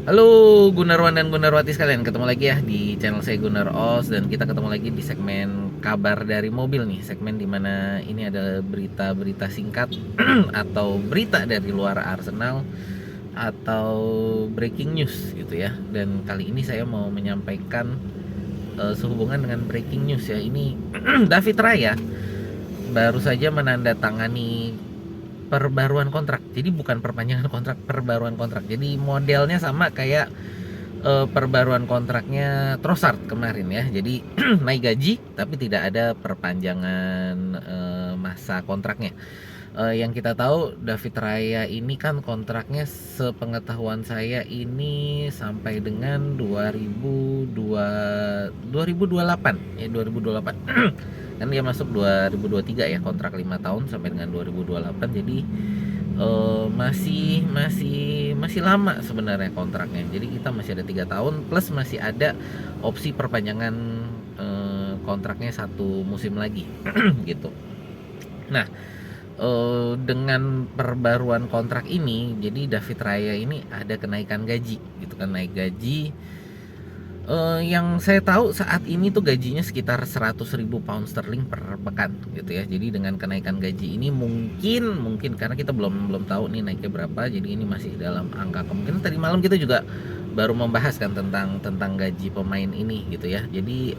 Halo Gunarwan dan Gunarwati sekalian, ketemu lagi ya di channel saya Gunar Os, dan kita ketemu lagi di segmen kabar dari mobil nih, segmen dimana ini ada berita-berita singkat atau berita dari luar Arsenal atau breaking news gitu ya. Dan kali ini saya mau menyampaikan sehubungan dengan breaking news ya. Ini David Raya baru saja menandatangani perbaruan kontrak. Jadi bukan perpanjangan kontrak, perbaruan kontrak. Jadi modelnya sama kayak perbaruan kontraknya Trossard kemarin ya. Jadi naik gaji tapi tidak ada perpanjangan masa kontraknya. Yang kita tahu David Raya ini kan kontraknya sepengetahuan saya ini sampai dengan 2028 ya, 2028. Kan dia masuk 2023 ya, kontrak 5 tahun sampai dengan 2028. Jadi masih lama sebenarnya kontraknya. Jadi kita masih ada 3 tahun plus masih ada opsi perpanjangan kontraknya 1 musim lagi gitu. Nah, dengan perbaruan kontrak ini, jadi David Raya ini ada kenaikan gaji gitu kan, naik gaji. Yang saya tahu saat ini tuh gajinya sekitar 100.000 pound sterling per pekan gitu ya. Jadi dengan kenaikan gaji ini mungkin karena kita belum tahu nih naiknya berapa. Jadi ini masih dalam angka kemungkinan. Tadi malam kita juga baru membahas kan tentang gaji pemain ini gitu ya. Jadi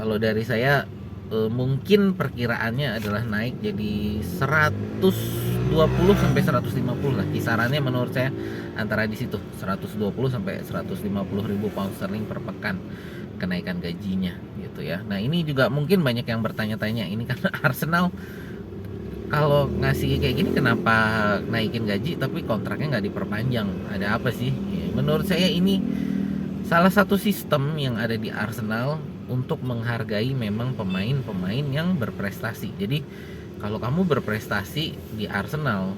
kalau dari saya mungkin perkiraannya adalah naik jadi 120 sampai 150 lah, kisarannya menurut saya antara di situ 120 sampai 150.000 pound sterling per pekan kenaikan gajinya gitu ya. Nah, ini juga mungkin banyak yang bertanya-tanya, ini kan Arsenal kalau ngasih kayak gini kenapa naikin gaji tapi kontraknya nggak diperpanjang, ada apa sih ya, menurut saya ini salah satu sistem yang ada di Arsenal untuk menghargai memang pemain-pemain yang berprestasi. Jadi kalau kamu berprestasi di Arsenal,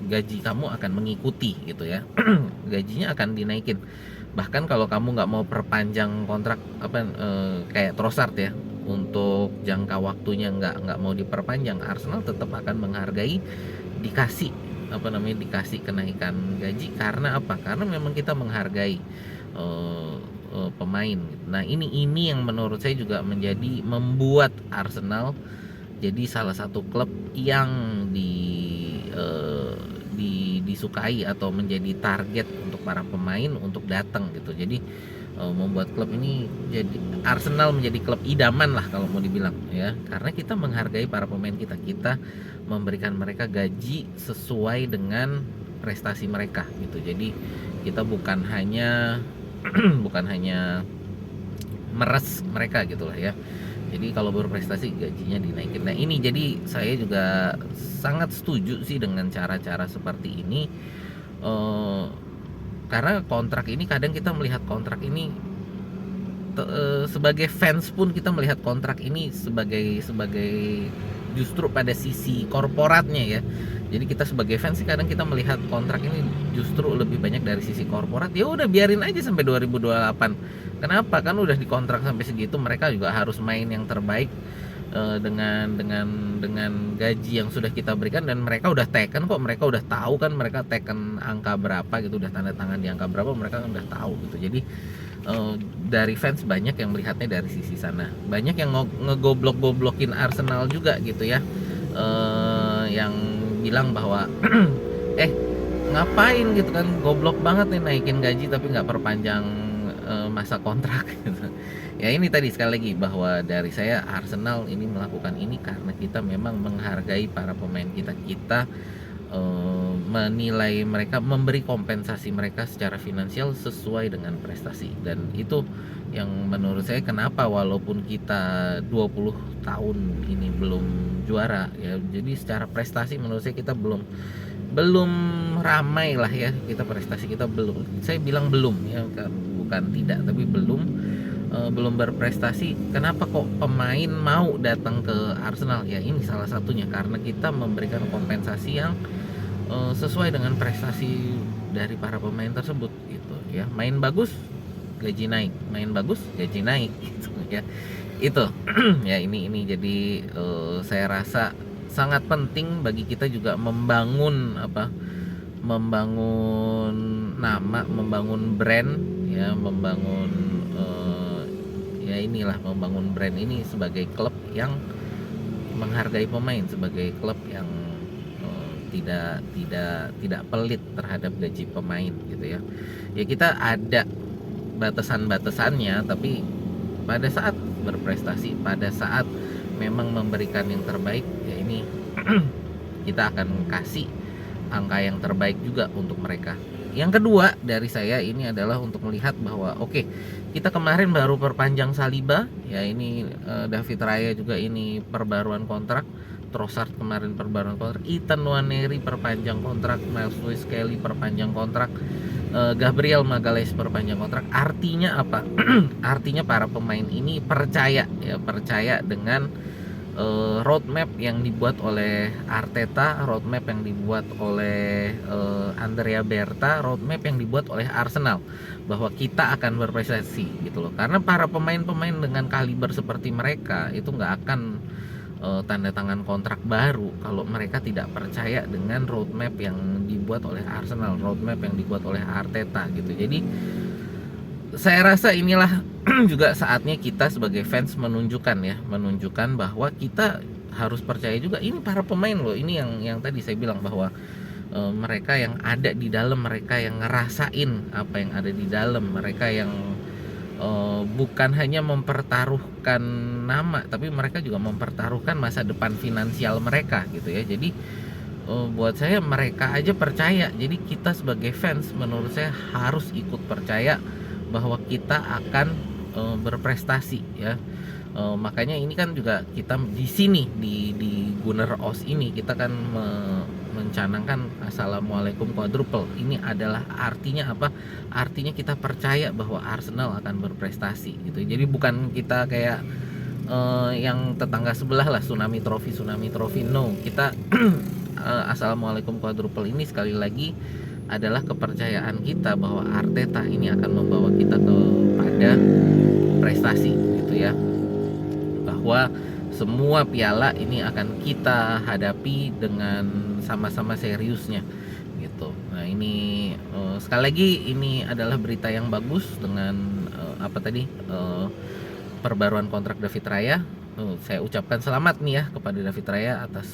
gaji kamu akan mengikuti gitu ya. Gajinya akan dinaikin. Bahkan kalau kamu nggak mau perpanjang kontrak kayak Trossard ya, untuk jangka waktunya nggak mau diperpanjang, Arsenal tetap akan menghargai, dikasih dikasih kenaikan gaji. Karena apa? Karena memang kita menghargai pemain. Nah, ini yang menurut saya juga membuat Arsenal jadi salah satu klub yang disukai atau menjadi target untuk para pemain untuk datang gitu. Jadi membuat klub ini, jadi Arsenal menjadi klub idaman lah kalau mau dibilang ya, karena kita menghargai para pemain kita memberikan mereka gaji sesuai dengan prestasi mereka gitu. Jadi kita bukan hanya meres mereka gitulah ya. Jadi kalau berprestasi gajinya dinaikin. Nah, ini jadi saya juga sangat setuju sih dengan cara-cara seperti ini. Karena kontrak ini kadang kita melihat kontrak ini sebagai fans pun kita melihat kontrak ini sebagai justru pada sisi korporatnya ya. Jadi kita sebagai fans sih kadang kita melihat kontrak ini justru lebih banyak dari sisi korporat. Ya udah biarin aja sampai 2028. Kenapa? Kan udah dikontrak sampai segitu, mereka juga harus main yang terbaik dengan gaji yang sudah kita berikan, dan mereka udah taken kok, mereka udah tahu kan, mereka taken angka berapa gitu, udah tanda tangan di angka berapa, mereka kan udah tahu gitu. Jadi dari fans banyak yang melihatnya dari sisi sana. Banyak yang ngegoblok-goblokin Arsenal juga gitu ya. Yang bilang bahwa ngapain gitu kan, goblok banget nih naikin gaji tapi nggak perpanjang masa kontrak gitu. Ya ini tadi sekali lagi bahwa dari saya, Arsenal ini melakukan ini karena kita memang menghargai para pemain kita menilai mereka, memberi kompensasi mereka secara finansial sesuai dengan prestasi. Dan itu yang menurut saya kenapa walaupun kita 20 tahun ini belum juara ya, jadi secara prestasi menurut saya kita belum ramai lah ya, kita prestasi kita belum, saya bilang belum ya, bukan tidak tapi belum berprestasi. Kenapa kok pemain mau datang ke Arsenal? Ya ini salah satunya karena kita memberikan kompensasi yang sesuai dengan prestasi dari para pemain tersebut gitu ya. Main bagus gaji naik, main bagus gaji naik gitu ya. Itu ya, ini jadi saya rasa sangat penting bagi kita juga membangun sama membangun brand ya, membangun brand ini sebagai klub yang menghargai pemain, sebagai klub yang tidak pelit terhadap gaji pemain gitu ya. Ya kita ada batasan-batasannya, tapi pada saat berprestasi, pada saat memang memberikan yang terbaik, ya ini kita akan kasih angka yang terbaik juga untuk mereka. Yang kedua dari saya ini adalah untuk melihat bahwa oke, kita kemarin baru perpanjang Saliba ya, ini David Raya juga ini perbaruan kontrak, Trossard kemarin perbaruan kontrak, Ethan Nwaneri perpanjang kontrak, Miles Lewis Kelly perpanjang kontrak, Gabriel Magalhaes perpanjang kontrak. Artinya apa? Artinya para pemain ini percaya dengan roadmap yang dibuat oleh Arteta, roadmap yang dibuat oleh Andrea Berta, roadmap yang dibuat oleh Arsenal, bahwa kita akan berprestasi gitu loh. Karena para pemain-pemain dengan kaliber seperti mereka itu nggak akan tanda tangan kontrak baru kalau mereka tidak percaya dengan roadmap yang dibuat oleh Arsenal, roadmap yang dibuat oleh Arteta gitu. Jadi saya rasa inilah juga saatnya kita sebagai fans menunjukkan bahwa kita harus percaya juga ini para pemain loh. Ini yang tadi saya bilang bahwa mereka yang ada di dalam, mereka yang ngerasain apa yang ada di dalam, mereka yang bukan hanya mempertaruhkan nama, tapi mereka juga mempertaruhkan masa depan finansial mereka gitu ya. Jadi buat saya mereka aja percaya. Jadi kita sebagai fans menurut saya harus ikut percaya bahwa kita akan berprestasi ya. Makanya ini kan juga kita di sini di Gunner Oz ini kita kan mencanangkan Assalamualaikum quadruple. Ini adalah artinya apa? Artinya kita percaya bahwa Arsenal akan berprestasi gitu. Jadi bukan kita kayak yang tetangga sebelah lah, tsunami trophy. No, kita Assalamualaikum quadruple ini sekali lagi adalah kepercayaan kita bahwa Arteta ini akan membawa kita kepada prestasi gitu ya. Bahwa semua piala ini akan kita hadapi dengan sama-sama seriusnya gitu. Nah ini sekali lagi ini adalah berita yang bagus dengan perbaruan kontrak David Raya. Saya ucapkan selamat nih ya kepada David Raya atas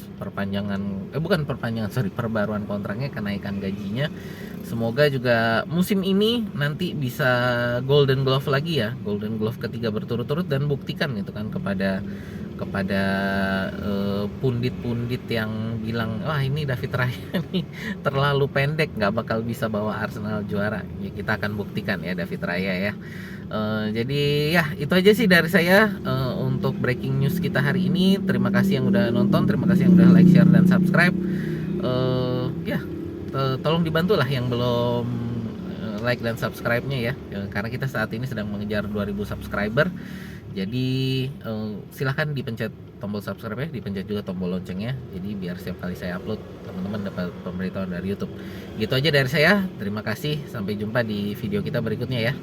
perbaruan kontraknya, kenaikan gajinya. Semoga juga musim ini nanti bisa Golden Glove lagi ya, Golden Glove ketiga berturut-turut, dan buktikan gitu kan kepada pundit-pundit yang bilang wah ini David Raya nih terlalu pendek, nggak bakal bisa bawa Arsenal juara. Ya kita akan buktikan ya David Raya ya. Jadi ya itu aja sih dari saya untuk breaking news kita hari ini. Terima kasih yang udah nonton, terima kasih yang udah like, share, dan subscribe. Tolong dibantu lah yang belum like dan subscribe-nya ya, karena kita saat ini sedang mengejar 2000 subscriber. Jadi silahkan dipencet tombol subscribe ya, dipencet juga tombol loncengnya. Jadi biar setiap kali saya upload teman-teman dapat pemberitahuan dari YouTube. Gitu aja dari saya. Terima kasih. Sampai jumpa di video kita berikutnya ya.